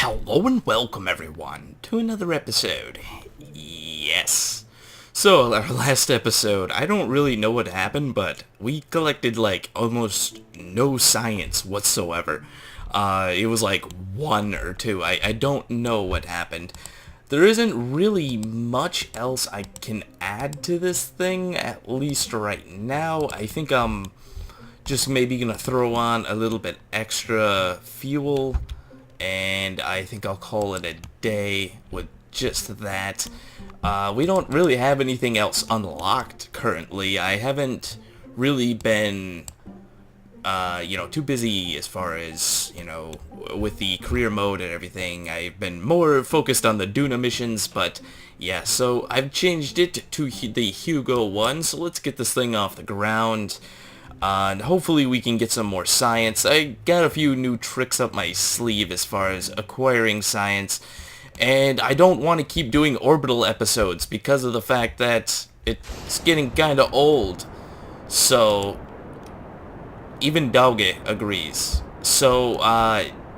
Hello and welcome everyone to another episode. Yes. So, our last episode, I don't really know what happened, but we collected like almost no science whatsoever. It was like one or two. I don't know what happened. There isn't really much else I can add to this thing, at least right now. I think I'm just maybe gonna throw on a little bit extra fuel, and I think I'll call it a day with just that. We don't really have anything else unlocked currently. I haven't really been, too busy as far as, with the career mode and everything. I've been more focused on the Duna missions, but yeah, so I've changed it to the Hugo 1, so let's get this thing off the ground. And hopefully we can get some more science. I got a few new tricks up my sleeve as far as acquiring science, and I don't want to keep doing orbital episodes because of the fact that it's getting kinda old. So, even Dauge agrees. So,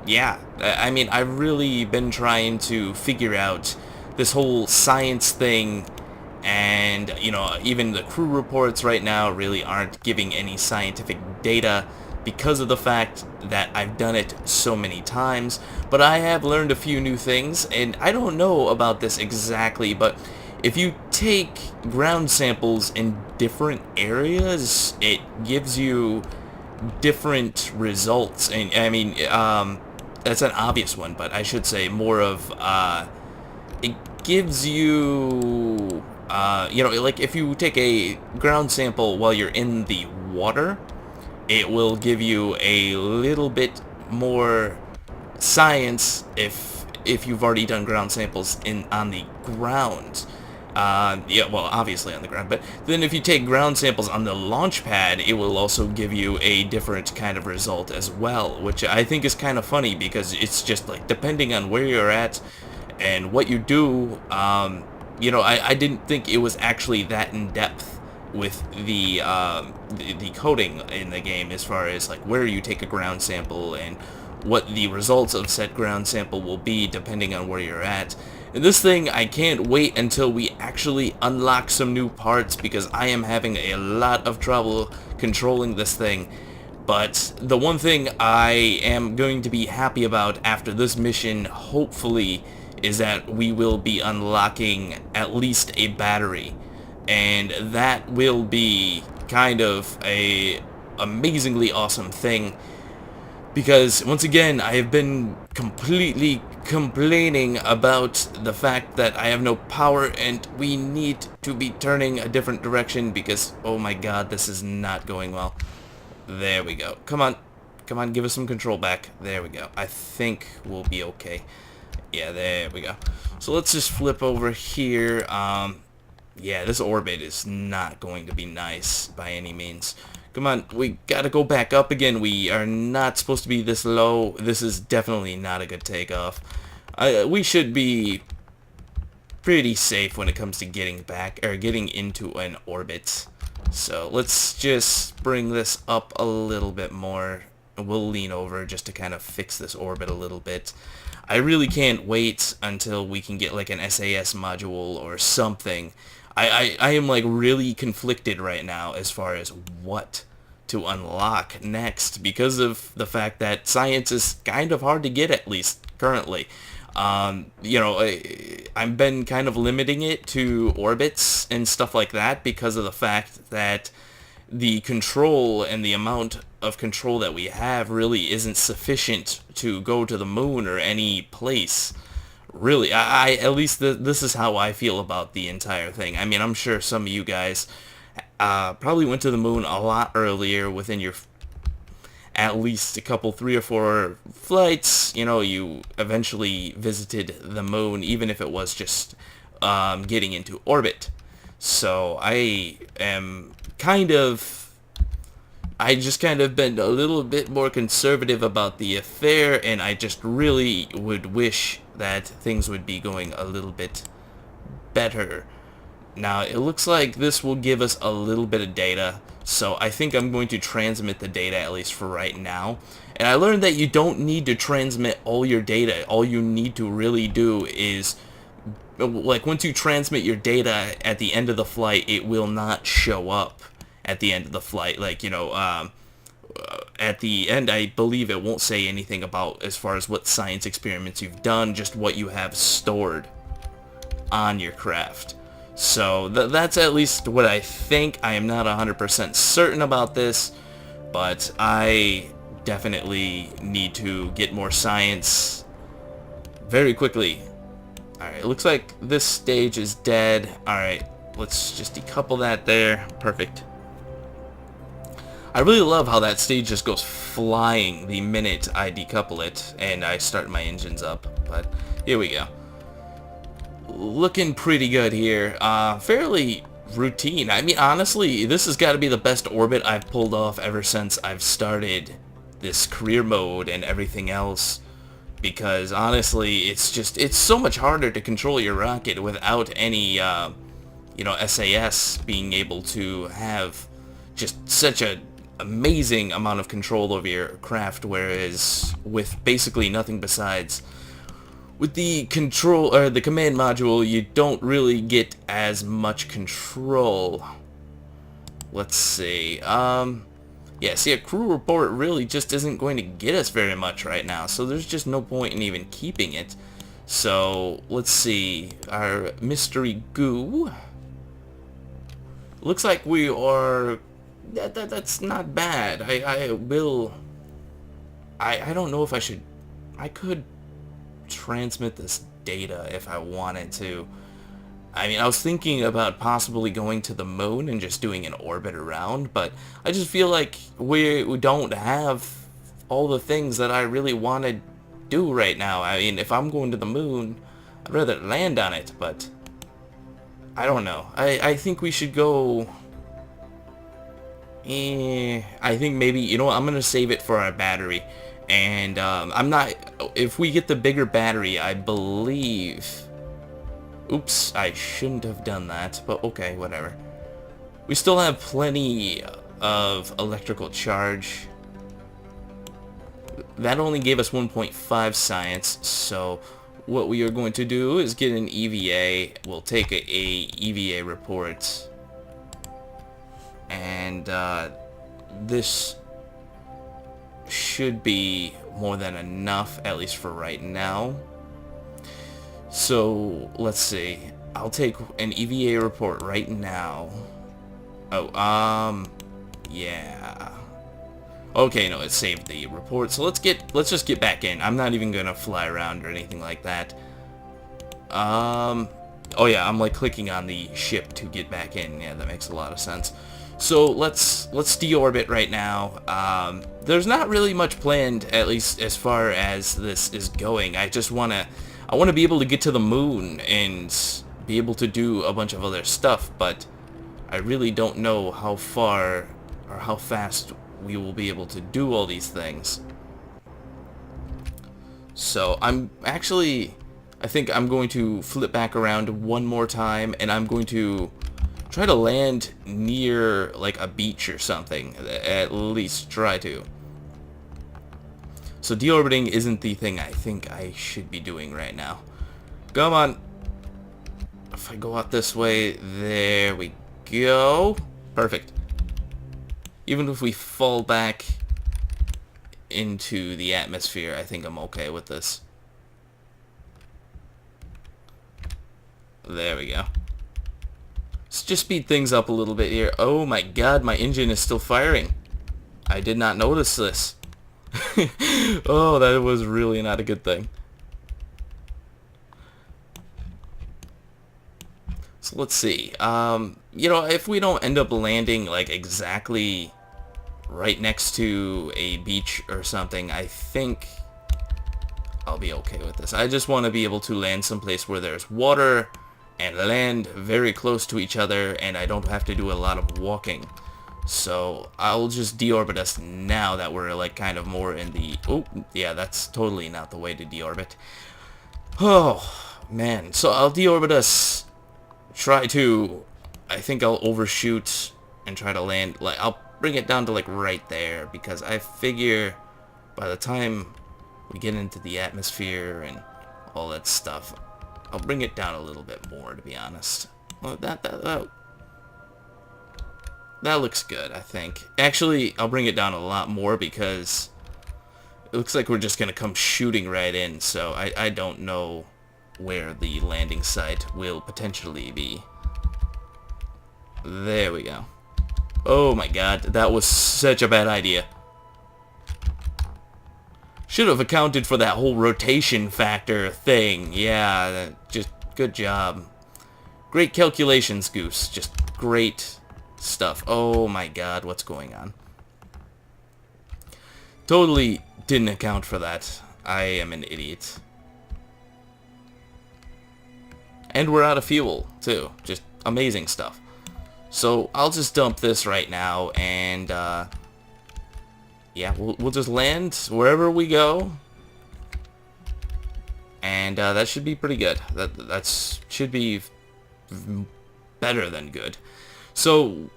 yeah, I mean, I've really been trying to figure out this whole science thing, and, even the crew reports right now really aren't giving any scientific data because of the fact that I've done it so many times. But I have learned a few new things, and I don't know about this exactly, but if you take ground samples in different areas, it gives you different results. And I mean, that's an obvious one, but I should say more of, it gives you, like if you take a ground sample while you're in the water, it will give you a little bit more science if you've already done ground samples on the ground. Yeah, well, obviously on the ground, but then if you take ground samples on the launch pad, it will also give you a different kind of result as well, which I think is kind of funny because it's just like depending on where you're at and what you do. I didn't think it was actually that in depth with the coding in the game as far as like where you take a ground sample and what the results of said ground sample will be depending on where you're at. And this thing, I can't wait until we actually unlock some new parts because I am having a lot of trouble controlling this thing. But the one thing I am going to be happy about after this mission, hopefully, is that we will be unlocking at least a battery. And that will be kind of a amazingly awesome thing. Because, once again, I have been completely complaining about the fact that I have no power and we need to be turning a different direction because, oh my god, this is not going well. There we go. Come on. Come on, give us some control back. There we go. I think we'll be okay. Yeah, there we go. So let's just flip over here. Yeah, this orbit is not going to be nice by any means. Come on, we gotta go back up again. We are not supposed to be this low. This is definitely not a good takeoff. We should be pretty safe when it comes to getting back, or getting into an orbit. So let's just bring this up a little bit more. We'll lean over just to kind of fix this orbit a little bit. I really can't wait until we can get like an SAS module or something. I am like really conflicted right now as far as what to unlock next because of the fact that science is kind of hard to get, at least currently. I've been kind of limiting it to orbits and stuff like that because of the fact that the control and the amount of control that we have really isn't sufficient to go to the moon or any place. Really, I at least this is how I feel about the entire thing. I mean, I'm sure some of you guys probably went to the moon a lot earlier within your at least a couple, 3 or 4 flights. You eventually visited the moon, even if it was just getting into orbit. So I just kind of been a little bit more conservative about the affair, and I just really would wish that things would be going a little bit better. Now, it looks like this will give us a little bit of data, so I think I'm going to transmit the data, at least for right now, And I learned that you don't need to transmit all your data. All you need to really do is, like, once you transmit your data at the end of the flight, it will not show up at the end of the flight. Like, at the end, I believe it won't say anything about as far as what science experiments you've done, just what you have stored on your craft. So that's at least what I think. I am not 100% certain about this, but I definitely need to get more science very quickly. Alright, it looks like this stage is dead. Alright, let's just decouple that there. Perfect. I really love how that stage just goes flying the minute I decouple it and I start my engines up. But here we go. Looking pretty good here. Fairly routine. I mean, honestly, this has got to be the best orbit I've pulled off ever since I've started this career mode and everything else. Because honestly, it's so much harder to control your rocket without any, SAS being able to have just such a amazing amount of control over your craft, whereas with basically nothing besides, with the control or the command module, you don't really get as much control. Let's see. Yeah, see, a crew report really just isn't going to get us very much right now, so there's just no point in even keeping it. So, let's see. Our mystery goo. Looks like we are... That's not bad. I don't know if I should... I could transmit this data if I wanted to. I mean, I was thinking about possibly going to the moon and just doing an orbit around, but I just feel like we don't have all the things that I really want to do right now. I mean, if I'm going to the moon, I'd rather land on it, but I don't know. I think we should go... I think maybe, you know what, I'm going to save it for our battery. And I'm not... If we get the bigger battery, I believe... Oops, I shouldn't have done that, but okay, whatever. We still have plenty of electrical charge. That only gave us 1.5 science, so what we are going to do is get an EVA. We'll take a EVA report. And this should be more than enough, at least for right now. So, let's see. I'll take an EVA report right now. Oh, yeah. Okay, no, it saved the report. So let's just get back in. I'm not even gonna fly around or anything like that. Oh yeah, I'm like clicking on the ship to get back in. Yeah, that makes a lot of sense. So let's deorbit right now. There's not really much planned, at least as far as this is going. I want to be able to get to the moon and be able to do a bunch of other stuff, but I really don't know how far or how fast we will be able to do all these things. So I think I'm going to flip back around one more time, and I'm going to try to land near like a beach or something. At least try to. So deorbiting isn't the thing I think I should be doing right now. Come on. If I go out this way, there we go. Perfect. Even if we fall back into the atmosphere, I think I'm okay with this. There we go. Let's just speed things up a little bit here. Oh my god, my engine is still firing. I did not notice this. Oh, that was really not a good thing. So let's see. If we don't end up landing like exactly right next to a beach or something, I think I'll be okay with this. I just want to be able to land someplace where there's water and land very close to each other, and I don't have to do a lot of walking. So I'll just deorbit us now that we're like kind of more in the... Oh, yeah, that's totally not the way to deorbit. Oh, man. So I'll deorbit us. I think I'll overshoot and try to land, like, I'll bring it down to like right there, because I figure by the time we get into the atmosphere and all that stuff, I'll bring it down a little bit more, to be honest. Well, that looks good, I think. Actually, I'll bring it down a lot more because it looks like we're just going to come shooting right in, so I don't know where the landing site will potentially be. There we go. Oh my god, that was such a bad idea. Should have accounted for that whole rotation factor thing. Yeah, just good job. Great calculations, Goose. Just great stuff. Oh my god, what's going on? Totally didn't account for that. I am an idiot. And we're out of fuel, too. Just amazing stuff. So, I'll just dump this right now, and, yeah, we'll just land wherever we go. And, that should be pretty good. That should be better than good. So,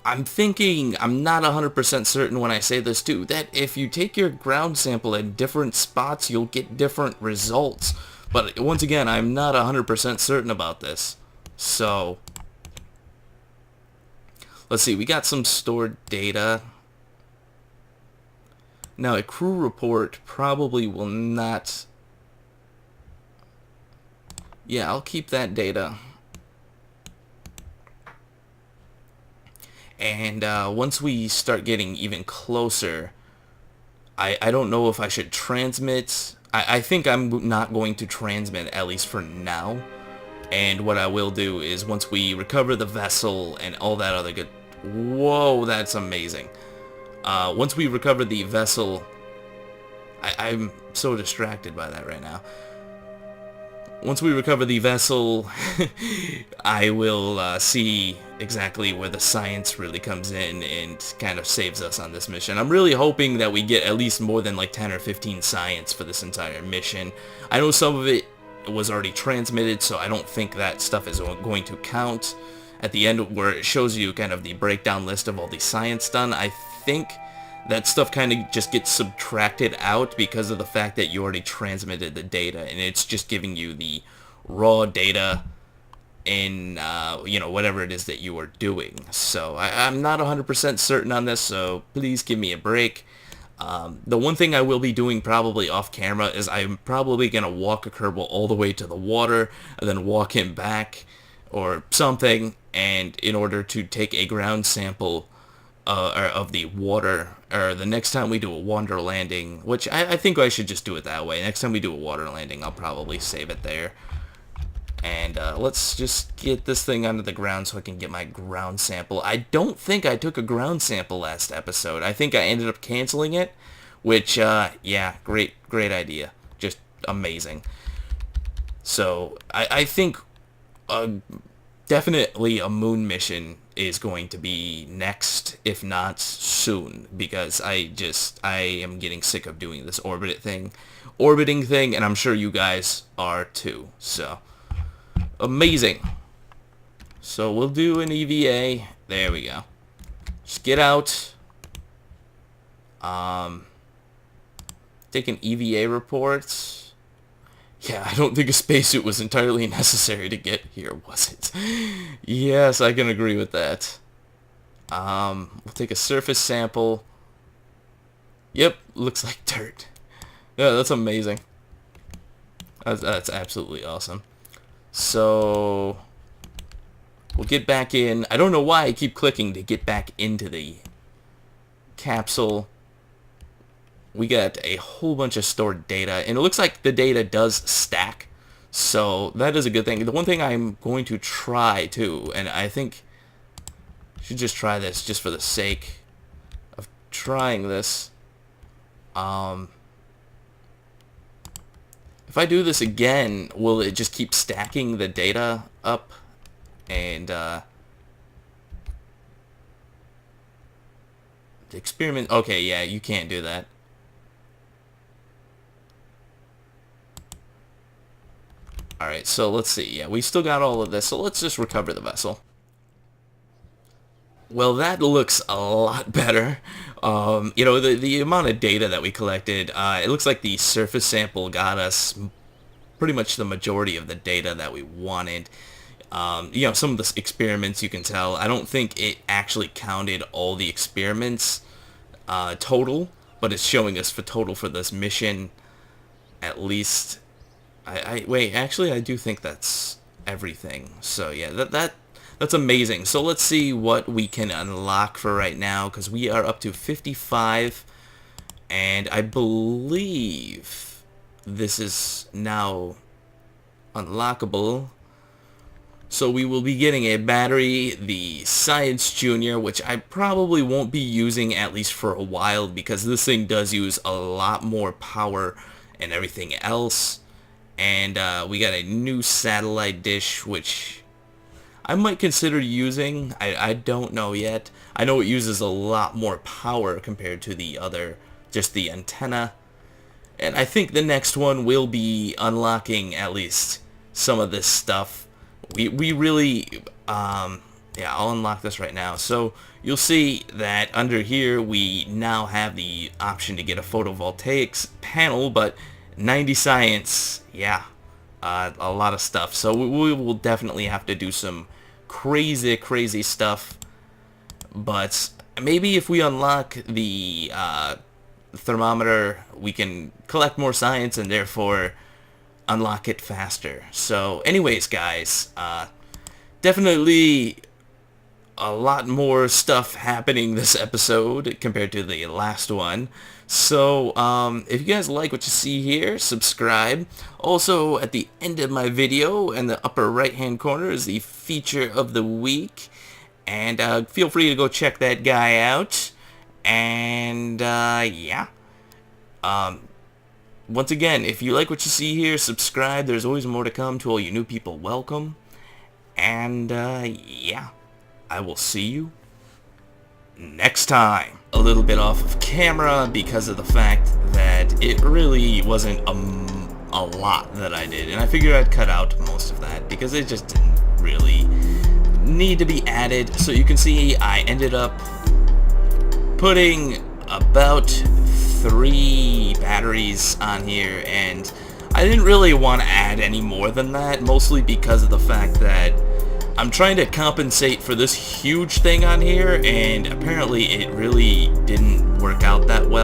I'm thinking, I'm not 100% certain when I say this too, that if you take your ground sample at different spots, you'll get different results. But once again, I'm not 100% certain about this. So, let's see, we got some stored data. Now, a crew report probably will not... Yeah, I'll keep that data. And once we start getting even closer, I don't know if I should transmit. I think I'm not going to transmit, at least for now. And what I will do is once we recover the vessel and all that other good... Whoa, that's amazing. Once we recover the vessel... I'm so distracted by that right now. Once we recover the vessel, I will see exactly where the science really comes in and kind of saves us on this mission. I'm really hoping that we get at least more than like 10 or 15 science for this entire mission. I know some of it was already transmitted, so I don't think that stuff is going to count. At the end where it shows you kind of the breakdown list of all the science done, I think that stuff kind of just gets subtracted out because of the fact that you already transmitted the data, and it's just giving you the raw data in, you know, whatever it is that you are doing. So I'm not 100% certain on this, so please give me a break. The one thing I will be doing probably off camera is I'm probably going to walk a Kerbal all the way to the water and then walk him back or something, and in order to take a ground sample of the water, or the next time we do a water landing, which I think I should just do it that way. Next time we do a water landing, I'll probably save it there. And let's just get this thing onto the ground so I can get my ground sample. I don't think I took a ground sample last episode. I think I ended up canceling it, which, yeah, great idea. Just amazing. So, I think definitely a moon mission is going to be next, if not soon, because I am getting sick of doing this orbiting thing, and I'm sure you guys are too. So, amazing. So we'll do an EVA. There we go. Just get out. Take an EVA report. Yeah, I don't think a spacesuit was entirely necessary to get here, was it? Yes, I can agree with that. We'll take a surface sample. Yep, looks like dirt. Yeah, that's amazing. That's absolutely awesome. So, we'll get back in. I don't know why I keep clicking to get back into the capsule. We got a whole bunch of stored data, and it looks like the data does stack, so that is a good thing. The one thing I'm going to try, too, and I think I should just try this just for the sake of trying this. If I do this again, will it just keep stacking the data up? And, the experiment... Okay, yeah, you can't do that. Alright, so let's see. Yeah, we still got all of this, so let's just recover the vessel. Well, that looks a lot better. You know, the amount of data that we collected, it looks like the surface sample got us pretty much the majority of the data that we wanted. You know, some of the experiments you can tell, I don't think it actually counted all the experiments total, but it's showing us for total for this mission at least. Wait, actually I do think that's everything. So yeah, that's amazing. So let's see what we can unlock for right now, because we are up to 55, and I believe this is now unlockable. So we will be getting a battery, the Science Junior, which I probably won't be using at least for a while, because this thing does use a lot more power and everything else. And we got a new satellite dish, which I might consider using. I don't know yet. I know it uses a lot more power compared to the other, just the antenna. And I think the next one will be unlocking at least some of this stuff. We really, yeah, I'll unlock this right now. So you'll see that under here we now have the option to get a photovoltaics panel, but 90 science, yeah, a lot of stuff. So we will definitely have to do some crazy stuff. But maybe if we unlock the thermometer, we can collect more science and therefore unlock it faster. So anyways, guys, definitely a lot more stuff happening this episode compared to the last one. So if you guys like what you see here, subscribe. Also, at the end of my video in the upper right hand corner is the feature of the week, and feel free to go check that guy out. And yeah, once again, if you like what you see here, subscribe. There's always more to come. To all you new people, welcome. And yeah, I will see you next time. A little bit off of camera because of the fact that it really wasn't a lot that I did, and I figured I'd cut out most of that because it just didn't really need to be added. So you can see I ended up putting about 3 batteries on here, and I didn't really want to add any more than that, mostly because of the fact that I'm trying to compensate for this huge thing on here, and apparently it really didn't work out that well.